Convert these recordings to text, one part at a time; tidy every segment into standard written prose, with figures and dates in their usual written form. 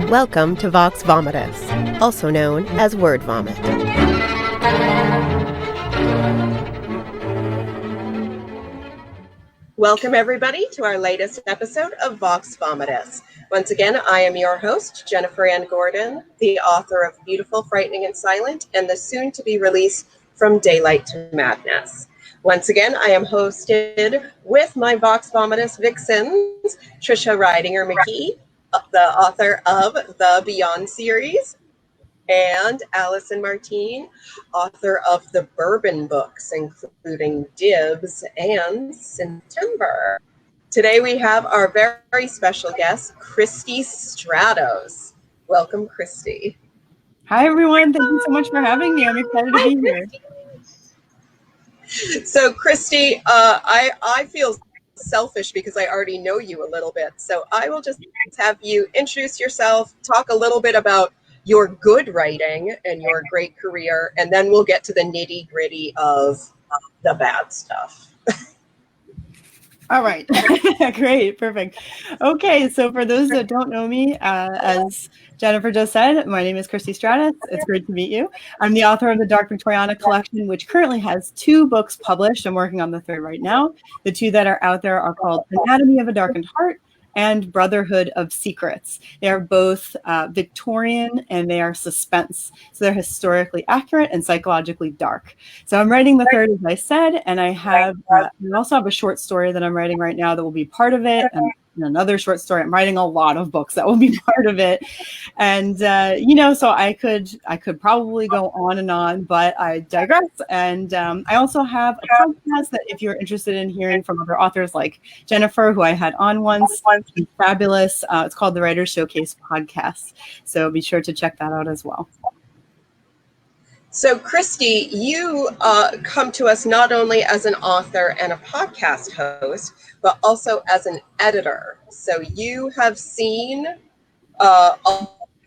Welcome to Vox Vomitus, also known as Word Vomit. Welcome, everybody, to our latest episode of Vox Vomitus. Once again, I am your host, Jennifer Ann Gordon, the author of Beautiful, Frightening, and Silent, and the soon-to-be-released From Daylight to Madness. Once again, I am hosted with my Vox Vomitus vixens, Trisha Ridinger McKee, the author of the Beyond series, and Allison Martine, author of the Bourbon books, including Dibs and September. Today we have our very special guest, Christie Stratos. Welcome, Christie. Hi, everyone. Thank you so much for having me. I'm excited to be here. So, Christie, I feel selfish because I already know you a little bit. So I will just have you introduce yourself, talk a little bit about your good writing and your great career, and then we'll get to the nitty-gritty of the bad stuff. All right. Great. Perfect. Okay. So for those that don't know me, as Jennifer just said, my name is Christie Stratos. It's great to meet you. I'm the author of the Dark Victoriana Collection, which currently has 2 books published. I'm working on the 3rd right now. The 2 that are out there are called Anatomy of a Darkened Heart and Brotherhood of Secrets. They are both Victorian and they are suspense. So they're historically accurate and psychologically dark. So I'm writing the 3rd, as I said, and I also have a short story that I'm writing right now that will be part of it, and another short story. I'm writing a lot of books that will be part of it. And, so I could probably go on and on, but I digress. And I also have a podcast that if you're interested in hearing from other authors like Jennifer, who I had on once, she's fabulous. It's called the Writers Showcase Podcast. So be sure to check that out as well. So, Christie, you come to us not only as an author and a podcast host, but also as an editor. So you have seen a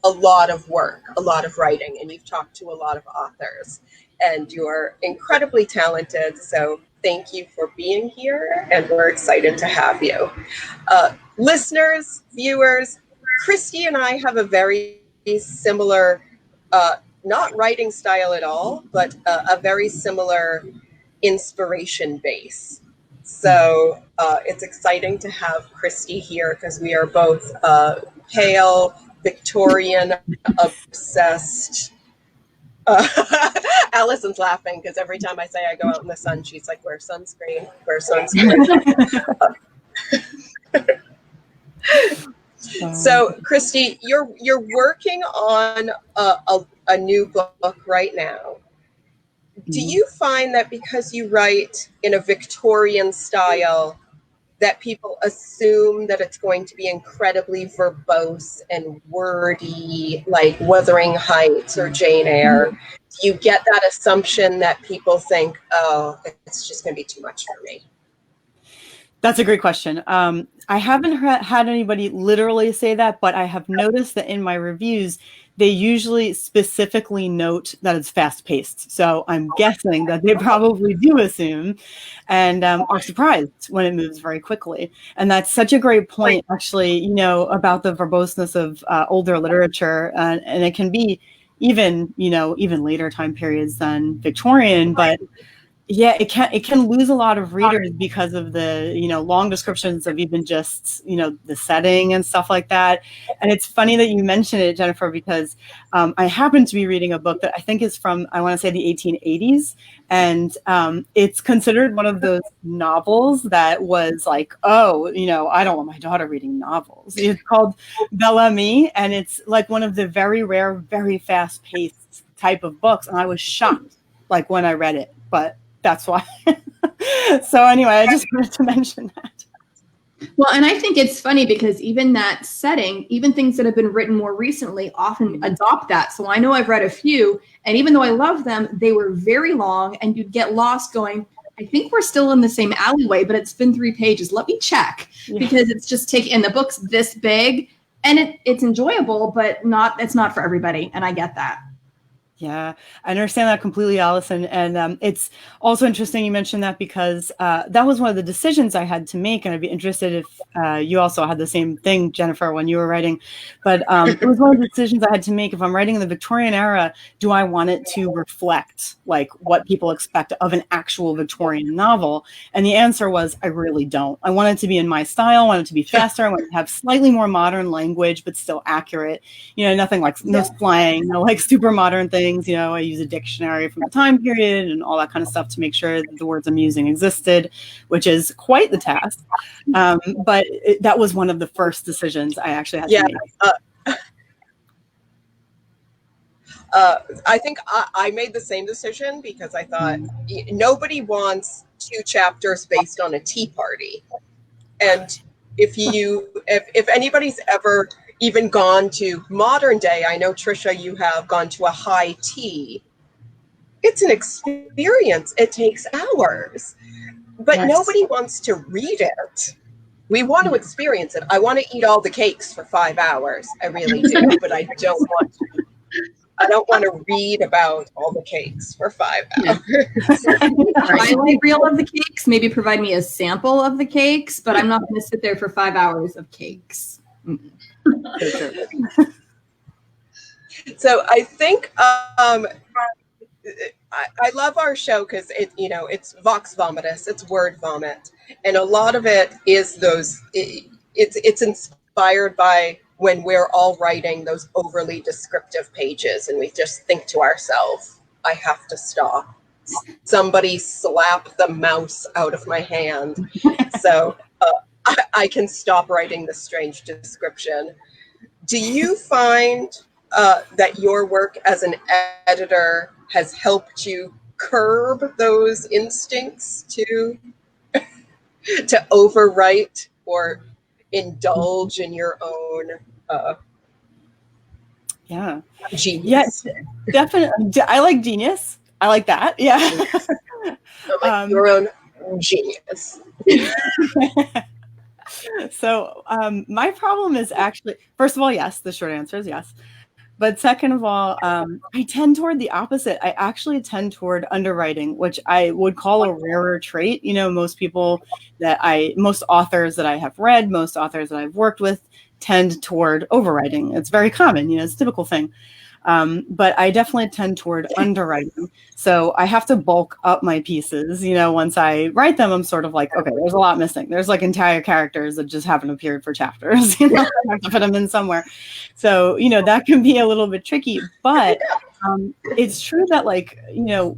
lot of work, a lot of writing, and you've talked to a lot of authors. And you're incredibly talented, so thank you for being here, and we're excited to have you. Listeners, viewers, Christie and I have a very similar not writing style at all, but a very similar inspiration base. So it's exciting to have Christie here because we are both pale, Victorian, obsessed. Allison's laughing because every time I say I go out in the sun, she's like, wear sunscreen, wear sunscreen. So, Christie, you're working on a new book right now. Do you find that because you write in a Victorian style that people assume that it's going to be incredibly verbose and wordy, like Wuthering Heights or Jane Eyre? Do you get that assumption that people think, oh, it's just going to be too much for me? That's a great question. I haven't had anybody literally say that, but I have noticed that in my reviews, they usually specifically note that it's fast-paced. So I'm guessing that they probably do assume and are surprised when it moves very quickly. And that's such a great point, actually, about the verboseness of older literature. And it can be even later time periods than Victorian, but yeah, it can lose a lot of readers because of the, long descriptions of even just, the setting and stuff like that. And it's funny that you mentioned it, Jennifer, because I happen to be reading a book that I think is from, I want to say the 1880s. And it's considered one of those novels that was like, oh, I don't want my daughter reading novels. It's called Bel Ami, and it's like one of the very rare, very fast paced type of books. And I was shocked, like when I read it, but that's why. So anyway, I just wanted to mention that. Well, and I think it's funny because even that setting, even things that have been written more recently often adopt that. So I know I've read a few, and even though I love them, they were very long and you'd get lost going, I think we're still in the same alleyway, but it's been 3 pages. Let me check because it's just taking, and the book's this big and it's enjoyable, but it's not for everybody. And I get that. Yeah, I understand that completely, Allison. And it's also interesting you mentioned that because that was one of the decisions I had to make. And I'd be interested if you also had the same thing, Jennifer, when you were writing. But it was one of the decisions I had to make. If I'm writing in the Victorian era, do I want it to reflect like what people expect of an actual Victorian novel? And the answer was, I really don't. I want it to be in my style. I want it to be faster. I want it to have slightly more modern language, but still accurate. You know, nothing like no slang, no like super modern things. You know, I use a dictionary from the time period and all that kind of stuff to make sure that the words I'm using existed, which is quite the task. But that was one of the first decisions I actually had to make. I think I made the same decision because I thought nobody wants 2 chapters based on a tea party. And if anybody's ever even gone to modern day, I know, Trisha, you have gone to a high tea. It's an experience. It takes hours. But nobody wants to read it. We want to experience it. I want to eat all the cakes for 5 hours. I really do. But I don't want to read about all the cakes for 5 hours. Highlight reel of the cakes, maybe provide me a sample of the cakes, but I'm not going to sit there for 5 hours of cakes. So I think I love our show because it's Vox Vomitus, it's word vomit, and a lot of it is it's inspired by when we're all writing those overly descriptive pages and we just think to ourselves, I have to stop. Somebody slap the mouse out of my hand so I can stop writing this strange description. Do you find that your work as an editor has helped you curb those instincts to overwrite or indulge in your own genius? Yes, definitely. I like genius. I like that. Yeah. Your own genius. So my problem is actually, first of all, yes, the short answer is yes. But second of all, I tend toward the opposite. I actually tend toward underwriting, which I would call a rarer trait. You know, most authors that I have read, most authors that I've worked with tend toward overwriting. It's very common, you know, it's a typical thing. But I definitely tend toward underwriting. So I have to bulk up my pieces. You know, once I write them, I'm sort of like, okay, there's a lot missing. There's like entire characters that just haven't appeared for chapters. You know, I have to put them in somewhere. So, you know, that can be a little bit tricky. But it's true that, like, you know,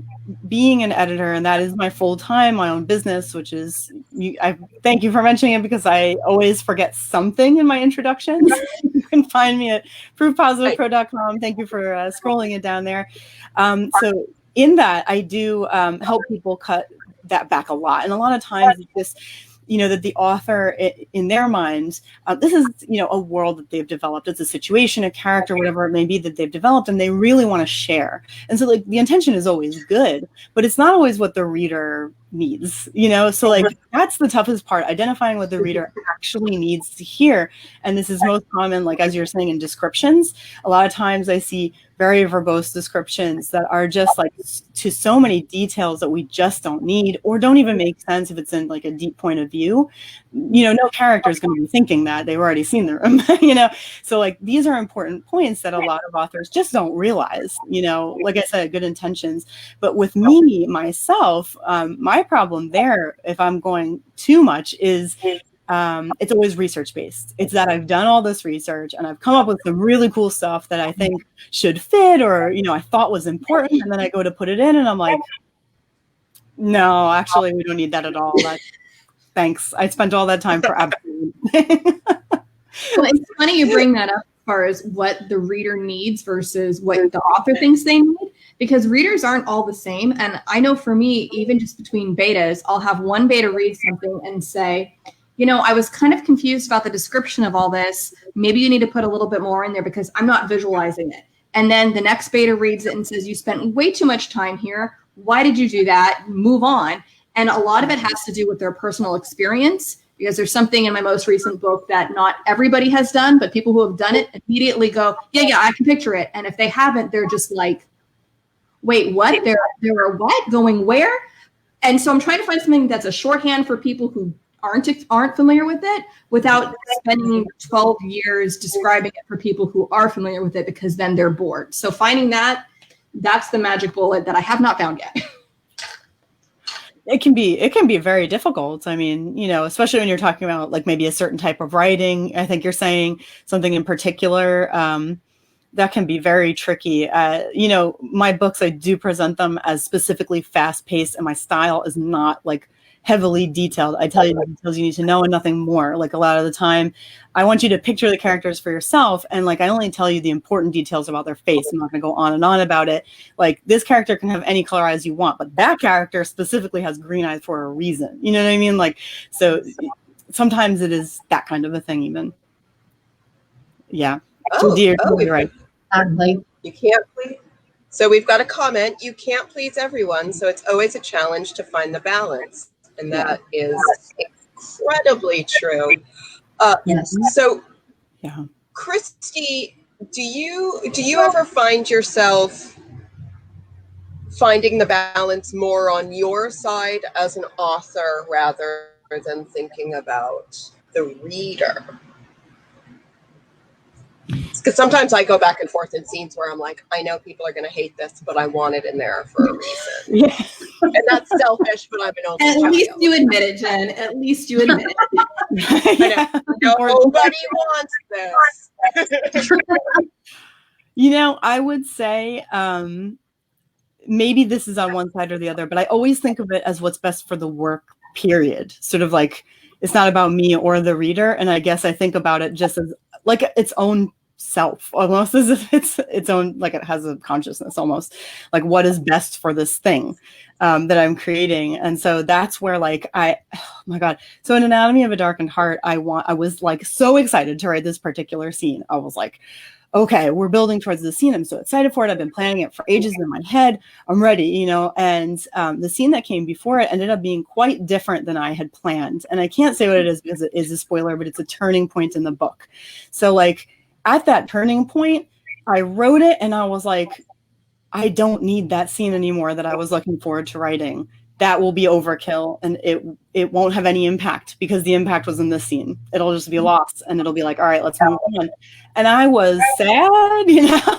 being an editor, and that is my full time, my own business, which is, I thank you for mentioning it because I always forget something in my introductions. You can find me at proofpositivepro.com. Thank you for scrolling it down there. So in that, I do help people cut that back a lot. And a lot of times it's just, you know, that the author in their mind, this is, you know, a world that they've developed. It's a situation, a character, whatever it may be that they've developed, and they really want to share. And so, like, the intention is always good, but it's not always what the reader needs, you know? So, like, that's the toughest part, identifying what the reader actually needs to hear. And this is most common, like, as you're saying, in descriptions. A lot of times I see very verbose descriptions that are just like to so many details that we just don't need or don't even make sense if it's in like a deep point of view. You know, no character is going to be thinking that. They've already seen the room, you know? So, like, these are important points that a lot of authors just don't realize, you know, like I said, good intentions. But with me, myself, my problem there, if I'm going too much, is it's always research-based. It's that I've done all this research and I've come up with some really cool stuff that I think should fit or, you know, I thought was important. And then I go to put it in and I'm like, no, actually, we don't need that at all. Thanks. I spent all that time for absolutely. Well, it's funny you bring that up as far as what the reader needs versus what the author thinks they need, because readers aren't all the same. And I know for me, even just between betas, I'll have one beta read something and say, you know, I was kind of confused about the description of all this. Maybe you need to put a little bit more in there because I'm not visualizing it. And then the next beta reads it and says, you spent way too much time here. Why did you do that? Move on. And a lot of it has to do with their personal experience, because there's something in my most recent book that not everybody has done, but people who have done it immediately go, yeah, I can picture it. And if they haven't, they're just like, wait, what? There are what? Going where? And so I'm trying to find something that's a shorthand for people who aren't familiar with it without spending 12 years describing it for people who are familiar with it, because then they're bored. So finding that's the magic bullet that I have not found yet. It can be very difficult. I mean, especially when you're talking about like maybe a certain type of writing. I think you're saying something in particular that can be very tricky. My books, I do present them as specifically fast-paced, and my style is not like heavily detailed. I tell you the details you need to know and nothing more. Like a lot of the time, I want you to picture the characters for yourself. And like, I only tell you the important details about their face. I'm not going to go on and on about it. Like, this character can have any color eyes you want, but that character specifically has green eyes for a reason. You know what I mean? Like, so sometimes it is that kind of a thing even. Yeah. You're right. You can't please. So we've got a comment. You can't please everyone. So it's always a challenge to find the balance. And that is incredibly true. Yes. So, Christie, do you ever find yourself finding the balance more on your side as an author rather than thinking about the reader? Because sometimes I go back and forth in scenes where I'm like, I know people are going to hate this, but I want it in there for a reason. Yeah. And that's selfish, but I'm an only child. At least you admit it, Jen. At least you admit it. Yeah. Nobody wants this. I would say maybe this is on one side or the other, but I always think of it as what's best for the work, period. Sort of like, it's not about me or the reader. And I guess I think about it just as like its own self, almost as if it's its own, like it has a consciousness almost, like what is best for this thing that I'm creating. And so that's where like oh my God. So in Anatomy of a Darkened Heart, I was like so excited to write this particular scene. I was like, okay, we're building towards the scene. I'm so excited for it. I've been planning it for ages in my head. I'm ready, and the scene that came before it ended up being quite different than I had planned. And I can't say what it is because it is a spoiler, but it's a turning point in the book. So like at that turning point, I wrote it and I was like, I don't need that scene anymore that I was looking forward to writing. That will be overkill and it won't have any impact because the impact was in this scene. It'll just be lost and it'll be like, all right, let's move on. And I was sad,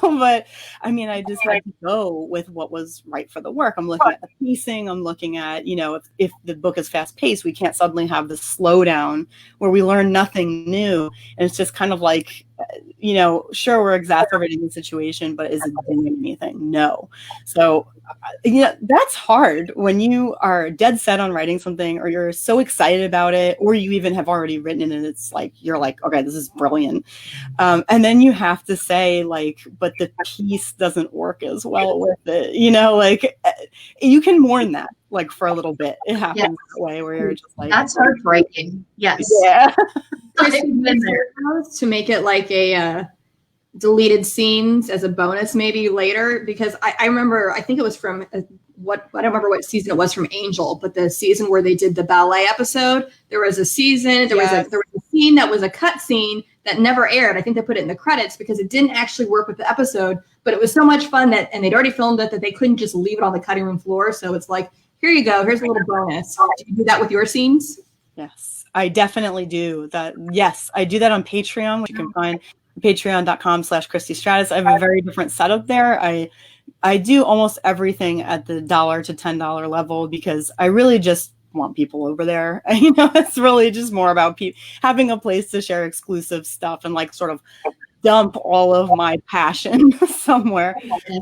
but I mean, I just had to go with what was right for the work. I'm looking at the pacing. I'm looking at, if the book is fast paced, we can't suddenly have the slowdown where we learn nothing new. And it's just kind of like, sure, we're exacerbating the situation, but is it doing anything? No. So, that's hard when you are dead set on writing something or you're so excited about it, or you even have already written it and it's like, you're like, okay, this is brilliant. And then you have to say like, but the piece doesn't work as well with it, like you can mourn that like for a little bit. It happens that way where you're just like, that's heartbreaking. Yes. Yeah. To make it like a deleted scenes as a bonus maybe later, because I remember, I think it was from I don't remember what season it was from Angel, but the season where they did the ballet episode, there was a season, there was a scene that was a cut scene that never aired. I think they put it in the credits because it didn't actually work with the episode, but it was so much fun and they'd already filmed it that they couldn't just leave it on the cutting room floor. So it's like, here you go, here's a little bonus. Do you do that with your scenes? Yes, I definitely do that. Yes, I do that on Patreon, which you can find patreon.com/Christie Stratos. I have a very different setup there. I do almost everything at the $1 to $10 level because I really just want people over there. It's really just more about having a place to share exclusive stuff and like sort of dump all of my passion somewhere.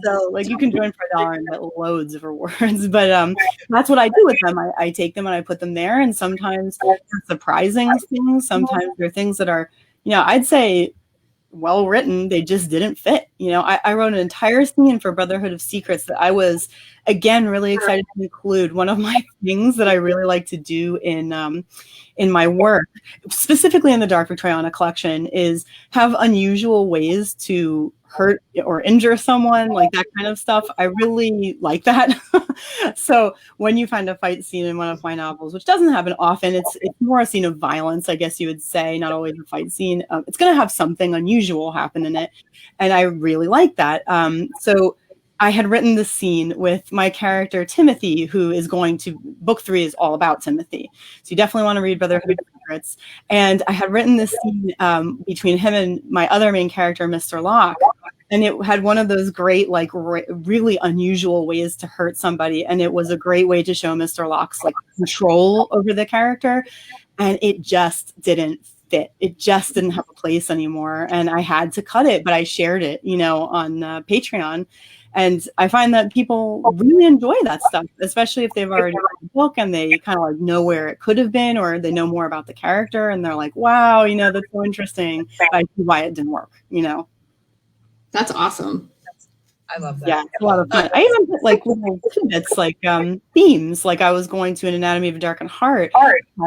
So like you can join for $1 and get loads of rewards, but that's what I do with them. I take them and I put them there, and sometimes they're surprising things. Sometimes they're things that are, I'd say well written, they just didn't fit. I wrote an entire scene for Brotherhood of Secrets that I was again really excited to include. One of my things that I really like to do in my work, specifically in the Dark Victoriana Collection, is have unusual ways to hurt or injure someone, like that kind of stuff. I really like that. So when you find a fight scene in one of my novels, which doesn't happen often, it's more a scene of violence, I guess you would say, not always a fight scene. It's going to have something unusual happen in it. And I really like that. So I had written the scene with my character Timothy, who is going to, book 3 is all about Timothy. So you definitely want to read Brotherhood Secrets. And I had written this scene between him and my other main character, Mr. Locke. And it had one of those great, like really unusual ways to hurt somebody. And it was a great way to show Mr. Locke's like control over the character. And it just didn't fit. It just didn't have a place anymore. And I had to cut it, but I shared it, you know, on Patreon. And I find that people really enjoy that stuff, especially if they've already read the book and they kind of like know where it could have been, or they know more about the character and they're like, wow, you know, that's so interesting. I see why it didn't work, you know. That's awesome. I love that. Yeah, it's a lot of fun. I even put like little tidbits, like themes. Like I was going to an Anatomy of a Darkened Heart,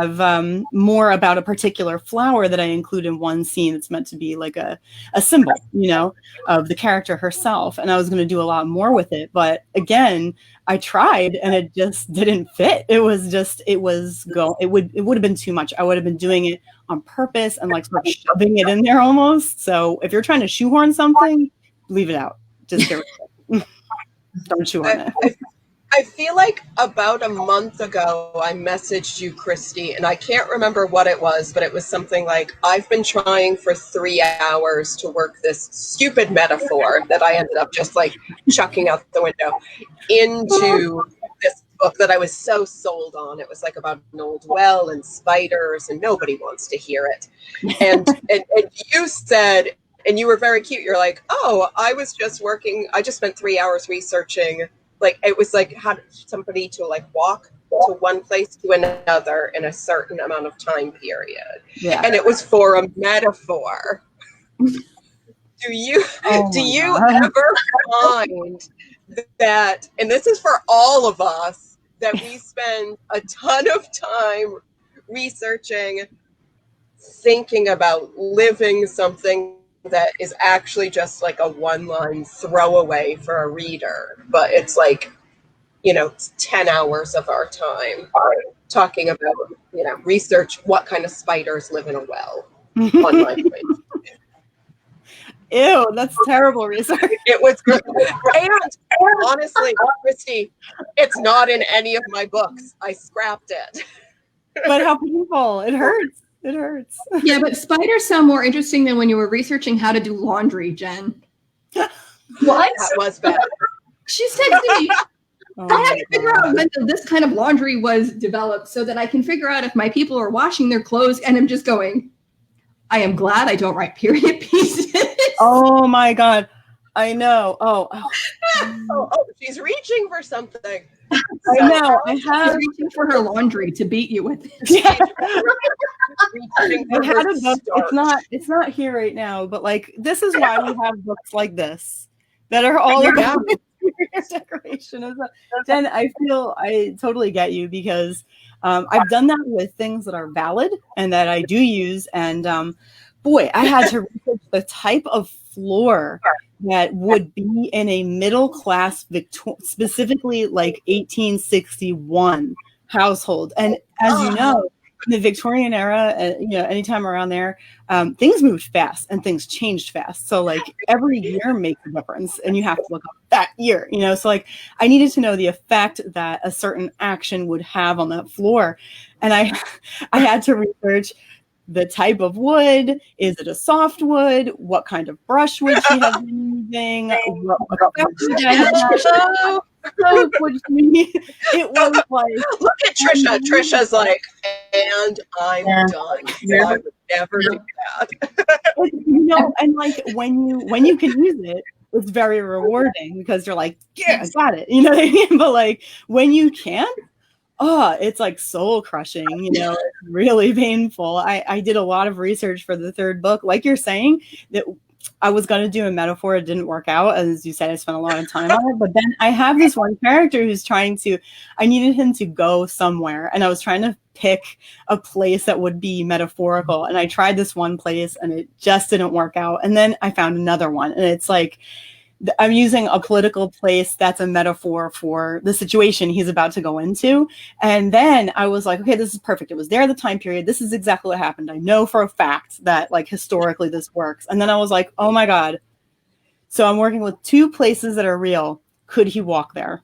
have more about a particular flower that I include in one scene. It's meant to be like a symbol, you know, of the character herself. And I was going to do a lot more with it, but again, I tried and it just didn't fit. It would have been too much. I would have been doing it on purpose and like sort of shoving it in there almost. So if you're trying to shoehorn something, leave it out. Just get rid of it. Don't chew on it. I feel like about a month ago, I messaged you, Christie, and I can't remember what it was, but it was something like, I've been trying for 3 hours to work this stupid metaphor that I ended up just like chucking out the window into this book that I was so sold on. It was like about an old well and spiders, and nobody wants to hear it. And you said, and you were very cute. You're like, oh, I just spent 3 hours researching. Like, it was like, had somebody to like walk to one place to another in a certain amount of time period. Yeah. And it was for a metaphor. Do you ever find that, and this is for all of us, that we spend a ton of time researching, thinking about living something that is actually just like a one-line throwaway for a reader, but it's like, you know, 10 hours of our time talking about, you know, research what kind of spiders live in a well. Online. Ew, that's terrible research. It was great. And honestly, Christie, it's not in any of my books. I scrapped it. But how painful. It hurts. It hurts. Yeah, but spiders sound more interesting than when you were researching how to do laundry, Jen. What? That was bad. She's texting me. I had to figure out when this kind of laundry was developed so that I can figure out if my people are washing their clothes, and I'm just going, I am glad I don't write period pieces. Oh my God. I know. Oh, she's reaching for something. I know. I have reaching for her laundry to beat you with it. Yeah. I had a book. It's not here right now, but like this is why we have books like this that are all about decoration. Jen, I totally get you, because I've done that with things that are valid and that I do use, and boy, I had to research the type of floor that would be in a middle class specifically like 1861 household. And as you know, in the Victorian era, you know, anytime around there, things moved fast and things changed fast. So like every year makes a difference, and you have to look up that year, you know. So like I needed to know the effect that a certain action would have on that floor, and I had to research the type of wood. Is it a soft wood? What kind of brush would she have been using? It was like, look at Trisha. Trisha's like, and I'm done. So I would never do that. You know, and like when you can use it, it's very rewarding because you're like, yeah, I got it. You know what I mean? But like when you can't, it's like soul crushing, you know, it's really painful. I did a lot of research for the third book. Like you're saying, that I was going to do a metaphor. It didn't work out. As you said, I spent a lot of time on it. But then I have this one character who's I needed him to go somewhere. And I was trying to pick a place that would be metaphorical. And I tried this one place and it just didn't work out. And then I found another one. And it's like, I'm using a political place that's a metaphor for the situation he's about to go into. And then I was like, okay, this is perfect. It was there at the time period. This is exactly what happened. I know for a fact that like historically this works. And then I was like, oh my God. So I'm working with 2 places that are real could he walk there?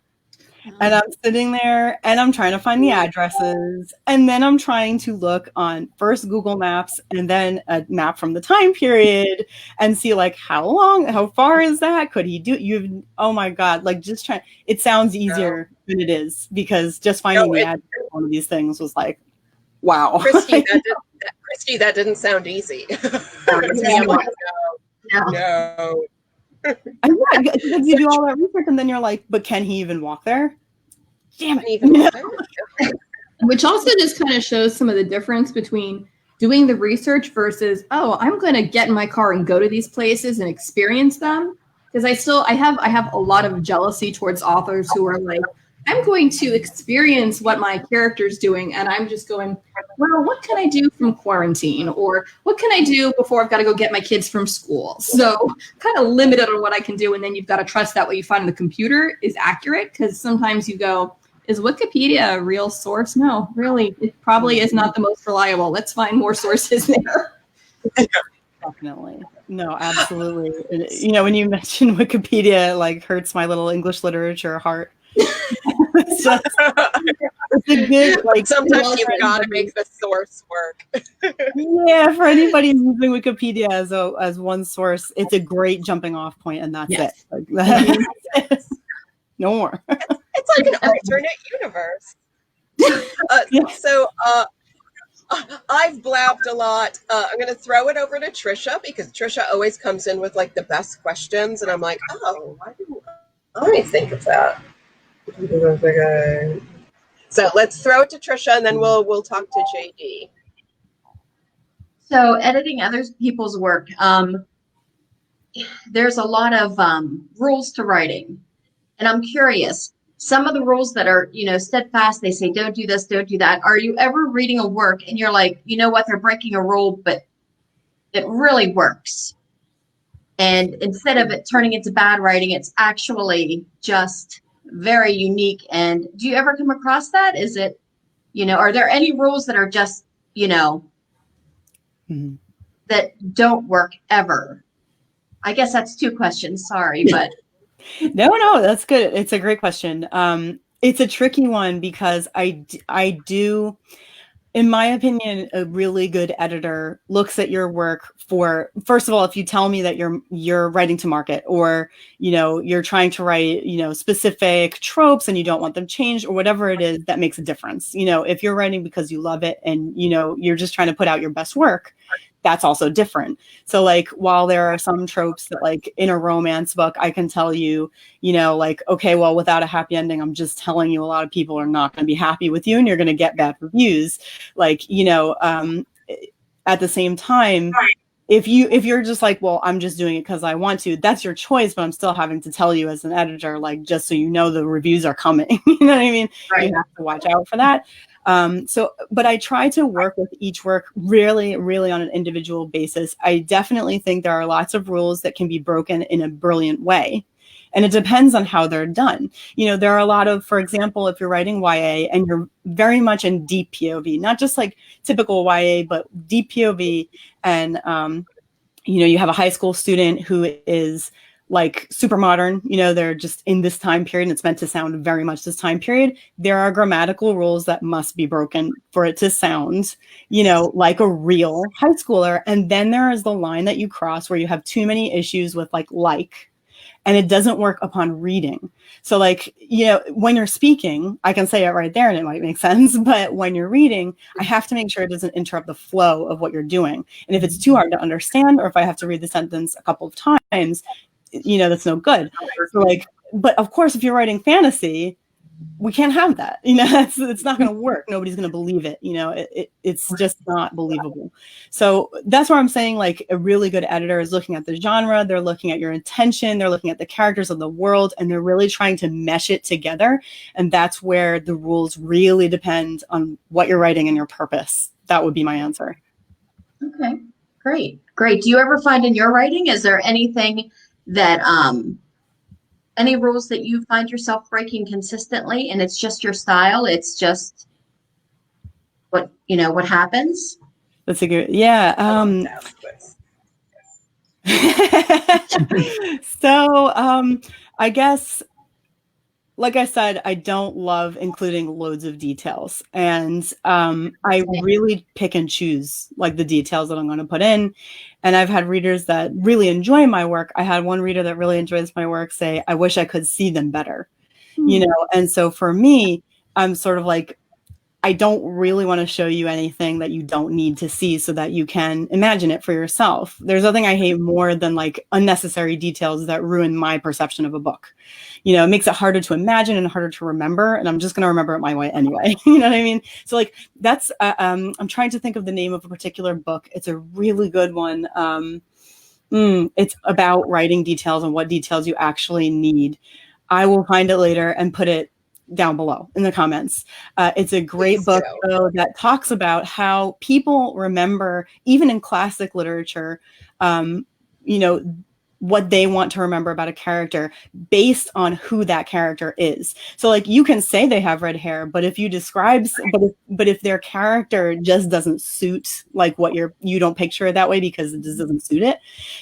And I'm sitting there and I'm trying to find the addresses. And then I'm trying to look on first Google Maps and then a map from the time period and see like how far is that? Could he do oh my God, like just trying. It sounds easier than it is, because just finding the address of one of these things was like, wow. Christie, that didn't sound easy. No. You do all that research and then you're like, but can he even walk there? Damn it. Which also just kind of shows some of the difference between doing the research versus, oh, I'm going to get in my car and go to these places and experience them. Because I have a lot of jealousy towards authors who are like, I'm going to experience what my character's doing, and I'm just going, well, what can I do from quarantine? Or what can I do before I've got to go get my kids from school? So kind of limited on what I can do, and then you've got to trust that what you find on the computer is accurate, because sometimes you go, is Wikipedia a real source? No, really, it probably is not the most reliable. Let's find more sources there. Definitely. No, absolutely. You know, when you mention Wikipedia, like hurts my little English literature heart. It's a good, like, sometimes you've got to make the source work. Yeah, for anybody using Wikipedia as one source, it's a great jumping off point, and that's it. Like, that's it. No more. It's like an alternate universe. So I've blabbed a lot. I'm going to throw it over to Trisha, because Trisha always comes in with like the best questions, and I'm like, oh, why didn't I think of that? So let's throw it to Trisha, and then we'll talk to JD. So editing other people's work, there's a lot of rules to writing, and I'm curious. Some of the rules that are, steadfast, they say, don't do this, don't do that. Are you ever reading a work and you're like, you know what, they're breaking a rule, but it really works. And instead of it turning into bad writing, it's actually just very unique. And do you ever come across that? Is it, are there any rules that are just, that don't work ever? I guess that's two questions. Sorry, but. No, that's good. It's a great question. It's a tricky one, because I do, in my opinion, a really good editor looks at your work for, first of all, if you tell me that you're writing to market, or, you're trying to write, specific tropes and you don't want them changed, or whatever it is, that makes a difference. If you're writing because you love it and, you're just trying to put out your best work, that's also different. So like, while there are some tropes that like in a romance book, I can tell you, like, okay, well, without a happy ending, I'm just telling you a lot of people are not going to be happy with you and you're going to get bad reviews. Like, at the same time, if you're just like, well, I'm just doing it because I want to, that's your choice, but I'm still having to tell you as an editor, like, just so you know, the reviews are coming. You know what I mean? Right. You have to watch out for that. But I try to work with each work really, really on an individual basis. I definitely think there are lots of rules that can be broken in a brilliant way. And it depends on how they're done. There are a lot of, for example, if you're writing YA and you're very much in deep POV, not just like typical YA, but deep POV. And, you have a high school student who is like super modern, they're just in this time period and it's meant to sound very much this time period. There are grammatical rules that must be broken for it to sound, like a real high schooler. And then there is the line that you cross where you have too many issues with and it doesn't work upon reading. So like, when you're speaking, I can say it right there and it might make sense. But when you're reading, I have to make sure it doesn't interrupt the flow of what you're doing. And if it's too hard to understand, or if I have to read the sentence a couple of times, that's no good. So like, but of course, if you're writing fantasy, we can't have that. It's not going to work. Nobody's going to believe it. It's just not believable. So that's where I'm saying, like, a really good editor is looking at the genre. They're looking at your intention. They're looking at the characters of the world, and they're really trying to mesh it together. And that's where the rules really depend on what you're writing and your purpose. That would be my answer. Okay, great. Do you ever find in your writing, is there anything that, any rules that you find yourself breaking consistently, and it's just your style? It's just what happens. That's a good, yeah. So I guess like I said, I don't love including loads of details, and I really pick and choose like the details that I'm going to put in. And I've had readers that really enjoy my work. I had one reader that really enjoys my work say, "I wish I could see them better," you know. And so for me, I'm sort of like, I don't really want to show you anything that you don't need to see so that you can imagine it for yourself. There's nothing I hate more than like unnecessary details that ruin my perception of a book. You know, it makes it harder to imagine and harder to remember. And I'm just going to remember it my way anyway. You know what I mean? So like that's, I'm trying to think of the name of a particular book. It's a really good one. It's about writing details and what details you actually need. I will find it later and put it down below in the comments. It's a great book though, that talks about how people remember, even in classic literature, you know, what they want to remember about a character based on who that character is. So like you can say they have red hair, but if you describe, but if their character just doesn't suit like what you don't picture it that way because it just doesn't suit it,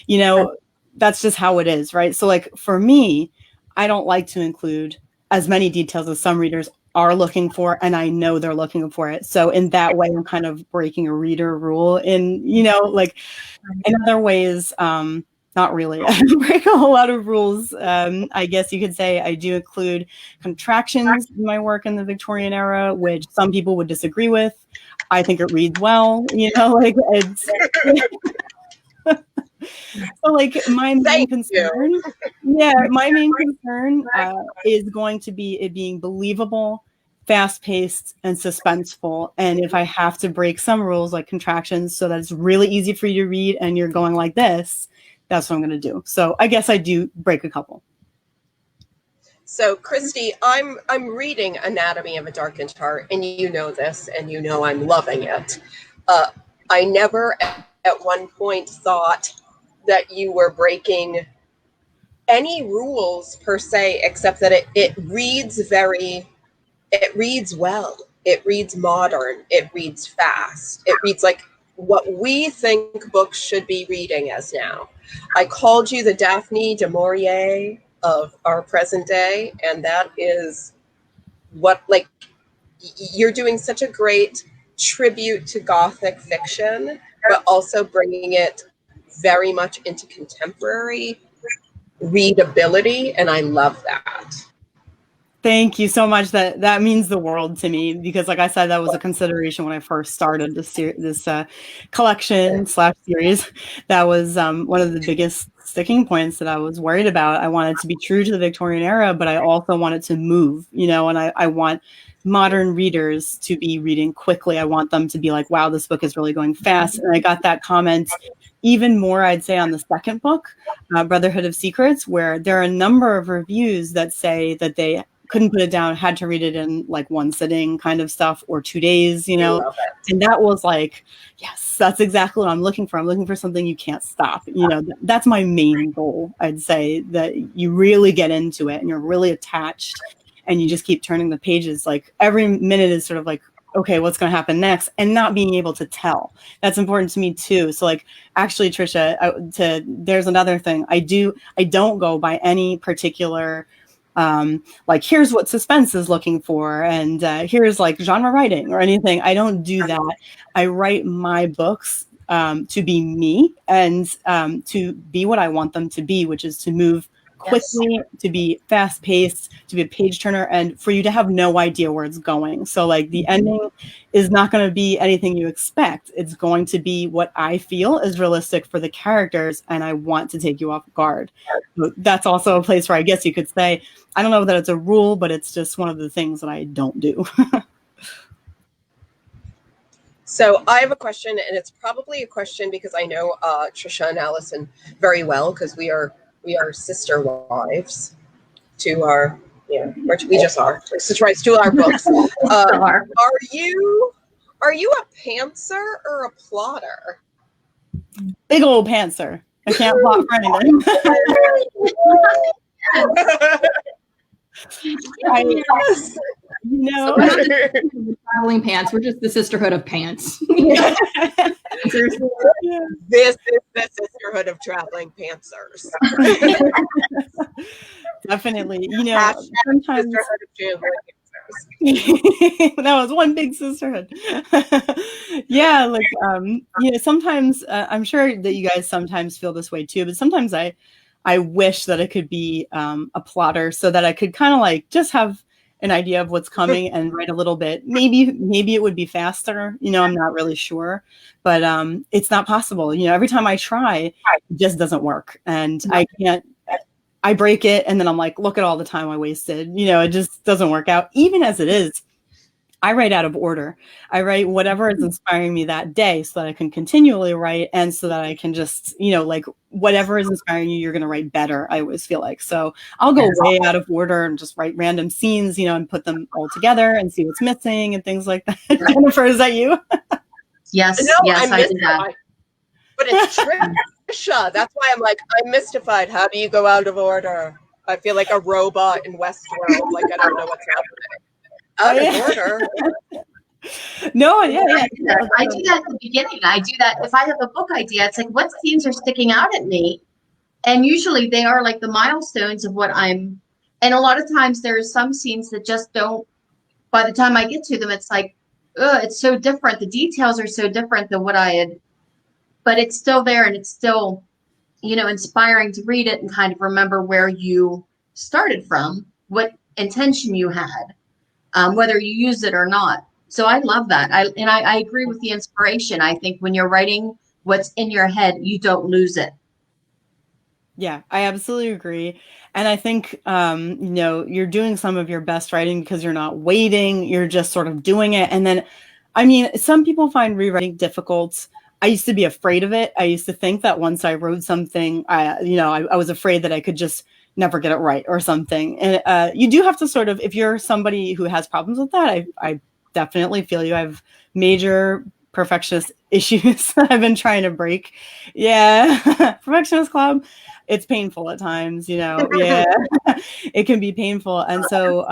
you know, that's just how it is, right? So like for me, I don't like to include as many details as some readers are looking for, and I know they're looking for it. So in that way, I'm kind of breaking a reader rule. In, you know, like in other ways, not really. I break a whole lot of rules. I guess you could say I do include contractions in my work in the Victorian era, which some people would disagree with. I think it reads well, you know, like it's. So like my main concern, is going to be it being believable, fast-paced, and suspenseful. And if I have to break some rules like contractions so that it's really easy for you to read and you're going like this, that's what I'm going to do. So I guess I do break a couple. So Christie, I'm reading Anatomy of a Darkened Heart, and you know this, and you know I'm loving it. I never at one point thought that you were breaking any rules per se, except that it reads well. It reads modern. It reads fast. It reads like what we think books should be reading as now. I called you the Daphne du Maurier of our present day, and that is what, like, you're doing such a great tribute to Gothic fiction, but also bringing it very much into contemporary readability, and I love that. Thank you so much. That means the world to me, because like I said, that was a consideration when I first started this collection / series. That was one of the biggest sticking points that I was worried about. I wanted to be true to the Victorian era, but I also wanted to move, you know, and I want modern readers to be reading quickly. I want them to be like, wow, this book is really going fast. And I got that comment even more, I'd say, on the second book, Brotherhood of Secrets, where there are a number of reviews that say that they couldn't put it down, had to read it in like one sitting kind of stuff, or 2 days, you know. And that was like, yes, that's exactly what I'm looking for. I'm looking for something you can't stop. You know, that's my main goal. I'd say that you really get into it and you're really attached and you just keep turning the pages. Like every minute is sort of like, okay, what's going to happen next? And not being able to tell. That's important to me too. So like, actually, Trisha, there's another thing. I don't go by any particular, like here's what suspense is looking for, and here's like genre writing or anything. I don't do that. I write my books to be me and to be what I want them to be, which is to move quickly, to be fast paced, to be a page turner, and for you to have no idea where it's going. So like the ending is not going to be anything you expect. It's going to be what I feel is realistic for the characters, and I want to take you off guard. So that's also a place where I guess you could say, I don't know that it's a rule, but it's just one of the things that I don't do. So I have a question, and it's probably a question because I know Trisha and Allison very well, because we are sister wives to our, we just are sister wives to our books. Are you a pantser or a plotter? Big old pantser. I can't plot for anything. No. We're not the traveling pants. We're just the sisterhood of pants. Seriously. This is the sisterhood of traveling pantsers. Definitely. Hashtag Sometimes sisterhood of traveling pantsers. that was one big sisterhood. Yeah, like sometimes I'm sure that you guys sometimes feel this way too, but sometimes I wish that I could be a plotter so that I could kind of like just have an idea of what's coming and write a little bit. Maybe it would be faster. I'm not really sure, but it's not possible. Every time I try, it just doesn't work, and I can't. I break it, and then I'm like, look at all the time I wasted. It just doesn't work out. Even as it is, I write out of order. I write whatever is inspiring me that day so that I can continually write, and so that I can just, like whatever is inspiring you, you're going to write better. I always feel like. So I'll go way out of order and just write random scenes, and put them all together and see what's missing and things like that. Jennifer, is that you? Yes, No, yes, I did that. But it's Trisha. That's why I'm like, I'm mystified. How do you go out of order? I feel like a robot in Westworld. Like, I don't know what's happening. Out of order. No, yeah. I do that at the beginning. I do that if I have a book idea. It's like, what scenes are sticking out at me? And usually they are like the milestones of what I'm. And a lot of times there's some scenes that just don't. By the time I get to them, it's like, it's so different. The details are so different than what I had. But it's still there, and it's still, inspiring to read it and kind of remember where you started from, what intention you had, whether you use it or not. So I love that. I agree with the inspiration. I think when you're writing what's in your head, you don't lose it. Yeah, I absolutely agree. And I think, you're doing some of your best writing because you're not waiting, you're just sort of doing it. And then, some people find rewriting difficult. I used to be afraid of it. I used to think that once I wrote something, I was afraid that I could just never get it right or something. And you do have to sort of, if you're somebody who has problems with that, I definitely feel you. I have major perfectionist issues that I've been trying to break. Yeah. Perfectionist club. It's painful at times, yeah, it can be painful. And so,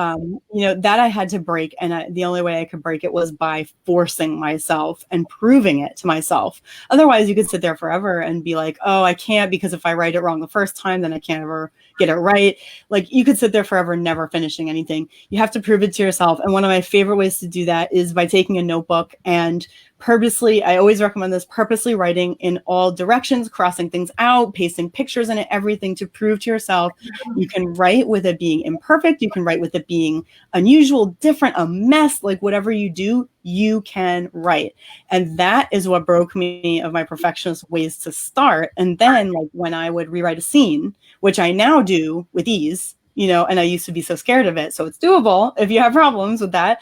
that I had to break. And the only way I could break it was by forcing myself and proving it to myself. Otherwise, you could sit there forever and be like, oh, I can't, because if I write it wrong the first time, then I can't ever get it right. Like, you could sit there forever, never finishing anything. You have to prove it to yourself. And one of my favorite ways to do that is by taking a notebook and purposely, I always recommend this, purposely writing in all directions, crossing things out, pasting pictures in it, everything to prove to yourself you can write with it being imperfect. You can write with it being unusual, different, a mess, like whatever you do, you can write. And that is what broke me of my perfectionist ways to start. And then like when I would rewrite a scene, which I now do with ease, and I used to be so scared of it. So it's doable if you have problems with that.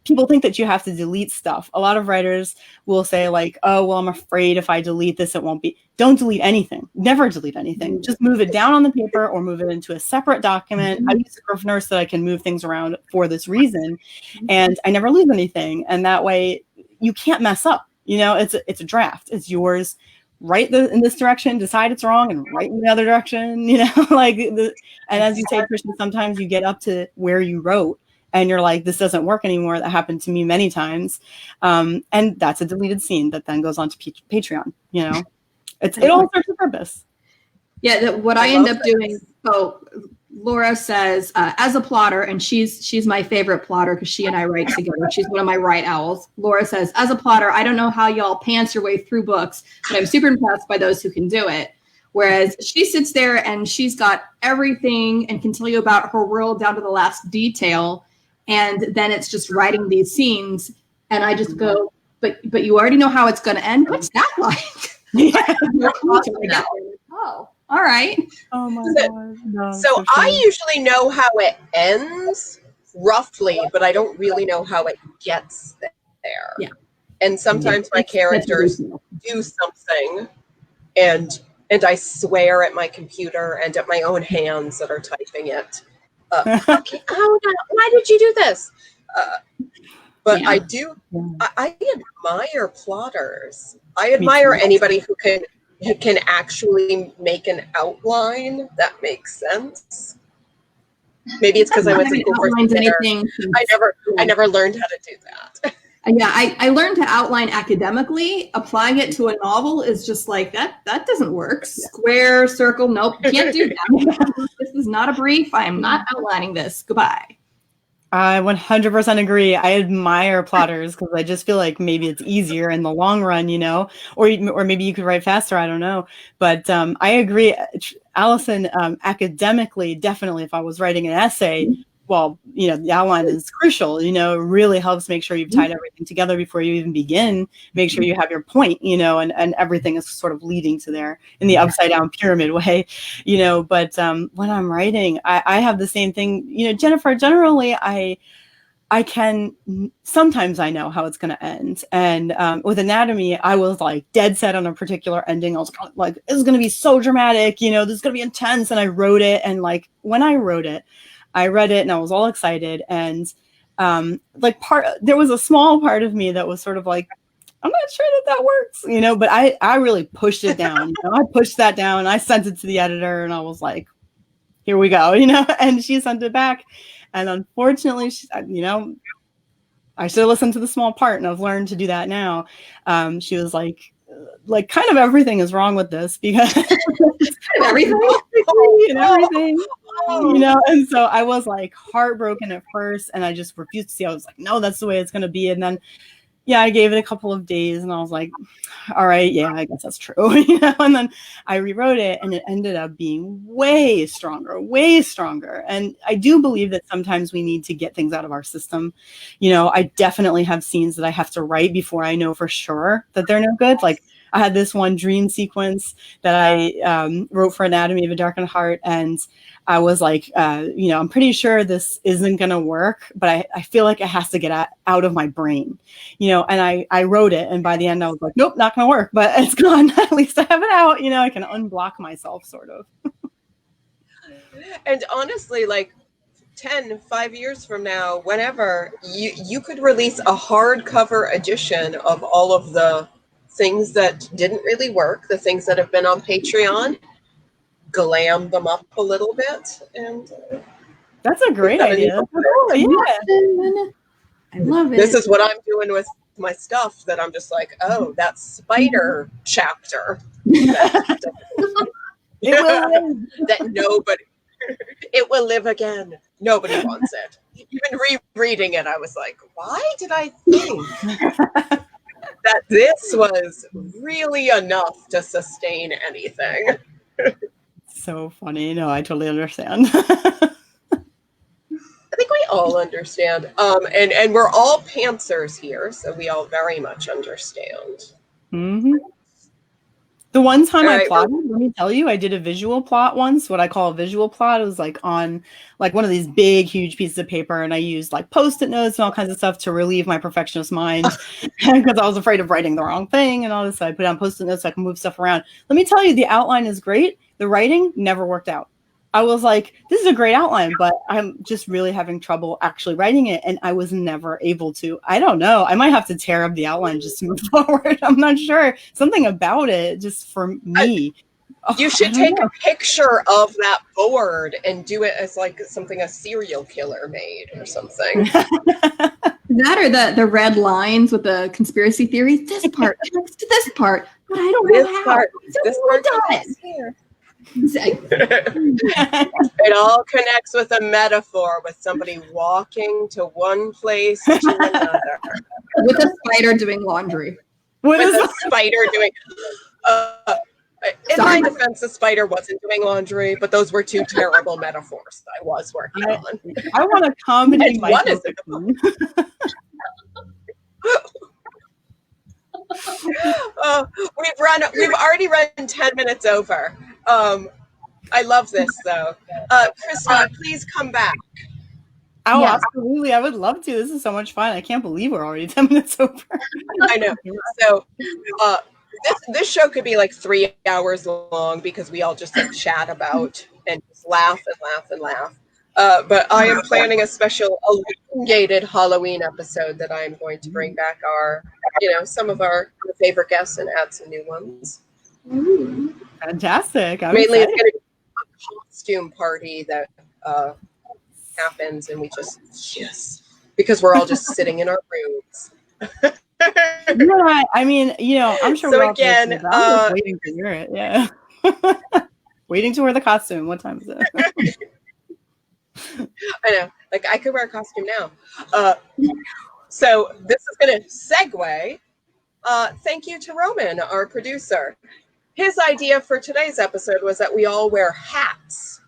People think that you have to delete stuff. A lot of writers will say like, oh, well, I'm afraid if I delete this, it won't be. Don't delete anything. Never delete anything. Just move it down on the paper or move it into a separate document. I use Scrivener so that I can move things around for this reason. And I never lose anything. And that way you can't mess up. It's a draft. It's yours. Write in this direction, decide it's wrong, and write in the other direction, and as you say, Christian, sometimes you get up to where you wrote and you're like, this doesn't work anymore. That happened to me many times. And that's a deleted scene that then goes on to Patreon, it all serves a purpose. Yeah. What I end up doing. So Laura says, as a plotter, and she's my favorite plotter because she and I write together. She's one of my write owls. Laura says, as a plotter, I don't know how y'all pants your way through books, but I'm super impressed by those who can do it. Whereas she sits there and she's got everything and can tell you about her world down to the last detail. And then it's just writing these scenes. And I just go, but you already know how it's going to end. What's that like? Yeah. Oh, all right. Oh my God. No, so I usually know how it ends roughly, but I don't really know how it gets there. Yeah. And sometimes my characters do something and I swear at my computer and at my own hands that are typing it. Okay, oh no, why did you do this? But yeah. I admire plotters. I admire anybody who can actually make an outline that makes sense. Maybe it's because I went to haven't school for outlined theater. anything. I never learned how to do that. Yeah, I learned to outline academically. Applying it to a novel is just like that doesn't work. Square, circle, nope, can't do that. This is not a brief. I am not outlining this. Goodbye. I 100% agree. I admire plotters because I just feel like maybe it's easier in the long run, you know, or maybe you could write faster. I don't know. But I agree. Allison, academically, definitely, if I was writing an essay, well, you know, the outline is crucial, you know, it really helps make sure you've tied everything together before you even begin, make sure you have your point, you know, and everything is sort of leading to there in the upside down pyramid way, you know, but when I'm writing, I have the same thing, you know, Jennifer, generally I can, sometimes I know how it's going to end. And with Anatomy, I was like dead set on a particular ending. I was like, this is going to be so dramatic, you know, this is going to be intense. And I wrote it. And like, when I wrote it, I read it and I was all excited. And there was a small part of me that was sort of like, I'm not sure that works, you know, but I really pushed it down. You know, I pushed that down. I sent it to the editor and I was like, here we go, you know, and she sent it back. And unfortunately, you know, I should have listened to the small part, and I've learned to do that now. She was like kind of everything is wrong with this because everything, and everything, you know. And so I was like heartbroken at first, and I just refused to see. I was like, no, that's the way it's going to be. And then, yeah, I gave it a couple of days, and I was like, all right, yeah, I guess that's true, you know. And then I rewrote it, and it ended up being way stronger. And I do believe that sometimes we need to get things out of our system. You know, I definitely have scenes that I have to write before I know for sure that they're no good. Like I had this one dream sequence that I wrote for Anatomy of a Darkened Heart, and I was like, you know, I'm pretty sure this isn't going to work, but I feel like it has to get out of my brain, you know, and I wrote it. And by the end, I was like, nope, not going to work, but it's gone. At least I have it out, you know, I can unblock myself sort of. And honestly, like 5 years from now, whenever you could release a hardcover edition of all of the things that didn't really work, the things that have been on Patreon, glam them up a little bit, and that's a great idea. Oh, yeah. I love it. This is what I'm doing with my stuff, that I'm just like, oh, that spider chapter that nobody, it will live again. Nobody wants it. Even rereading it, I was like, why did I think that this was really enough to sustain anything? So funny. No, I totally understand. I think we all understand. And we're all pantsers here, so we all very much understand. Mm-hmm. The one time I right, plotted, let me tell you, I did a visual plot once, what I call a visual plot. It was like on like one of these big, huge pieces of paper, and I used like Post-it notes and all kinds of stuff to relieve my perfectionist mind because I was afraid of writing the wrong thing and all this. So I put on Post-it notes so I can move stuff around. Let me tell you, the outline is great. The writing never worked out. I was like, this is a great outline, but I'm just really having trouble actually writing it. And I was never able to. I don't know. I might have to tear up the outline just to move forward. I'm not sure. Something about it, just for me. You should take a picture of that board and do it as like something a serial killer made or something. That or the red lines with the conspiracy theories. This part connects to this part, but I don't know how. This part does. Here. It all connects with a metaphor, with somebody walking to one place to another. With a spider doing laundry. With a spider doing... in my defense, the spider wasn't doing laundry, but those were two terrible metaphors that I was working on. I want a comedy. One is we've already run 10 minutes over. I love this though. Christie, please come back. Oh, yeah. Absolutely. I would love to. This is so much fun. I can't believe we're already 10 minutes over. I know. So this show could be like 3 hours long because we all just like chat about and just laugh and laugh and laugh. But I am planning a special elongated Halloween episode that I'm going to bring back some of our favorite guests and add some new ones. Fantastic. Mainly it's going to be a costume party that happens and we just, yes, because we're all just sitting in our rooms. Yeah, I mean, I'm sure So we're all again, I'm just waiting to hear it. Yeah. Waiting to wear the costume. What time is it? I know, like I could wear a costume now. So this is going to segue. Thank you to Roman, our producer. His idea for today's episode was that we all wear hats.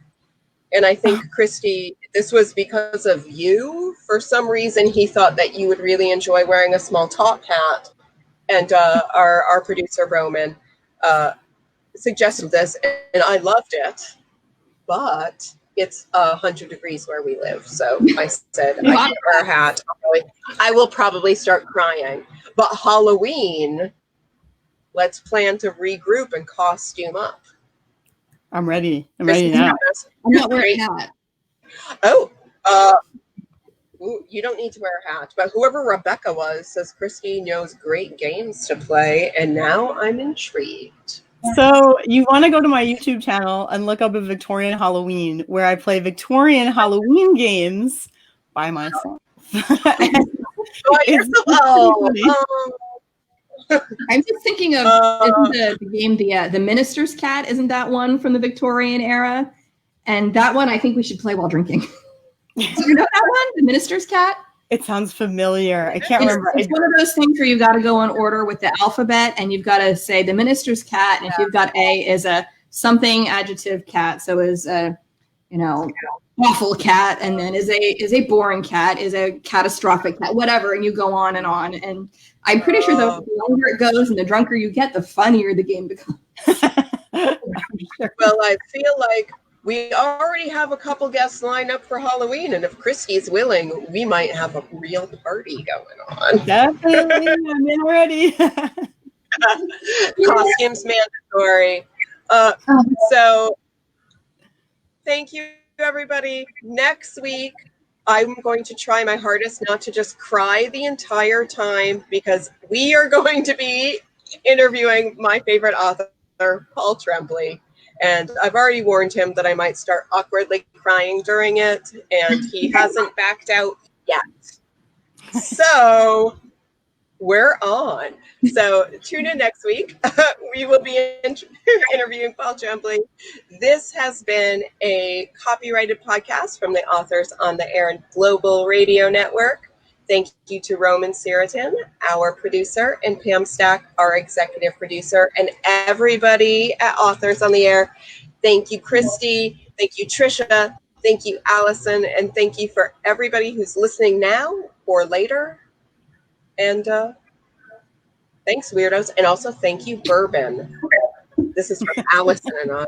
And I think, Christie, this was because of you. For some reason, he thought that you would really enjoy wearing a small top hat. And our producer, Roman, suggested this, and I loved it. But it's 100 degrees where we live. So I said, I can't wear a hat. I will probably start crying. But Halloween, let's plan to regroup and costume up. I'm ready. I'm ready now. I'm not wearing a hat. Oh, you don't need to wear a hat. But whoever Rebecca was says Christie knows great games to play. And now I'm intrigued. So you want to go to my YouTube channel and look up a Victorian Halloween where I play Victorian Halloween games by myself. I'm just thinking of isn't the game the Minister's Cat? Isn't that one from the Victorian era? And that one I think we should play while drinking. Do you know that one, the Minister's Cat? It sounds familiar. I can't remember. It's one of those things where you got to go in order with the alphabet, and you've got to say the Minister's Cat. And if you've got A is a something adjective cat, so is a awful cat, and then is a boring cat, is a catastrophic cat, whatever, and you go on. And I'm pretty sure the longer it goes and the drunker you get, the funnier the game becomes. Well, I feel like we already have a couple guests lined up for Halloween, and if Christie's willing, we might have a real party going on. Definitely, I'm in already. Costumes mandatory. So thank you, everybody. Next week, I'm going to try my hardest not to just cry the entire time, because we are going to be interviewing my favorite author, Paul Tremblay. And I've already warned him that I might start awkwardly crying during it, and he hasn't backed out yet. So we're on. So tune in next week. We will be interviewing Paul Tremblay. This has been a copyrighted podcast from the Authors on the Air and Global Radio Network. Thank you to Roman Siratin, our producer, and Pam Stack, our executive producer, and everybody at Authors on the Air. Thank you, Christie. Thank you, Trisha. Thank you, Allison. And thank you for everybody who's listening now or later. And thanks, weirdos. And also thank you, Bourbon. This is from Allison and I.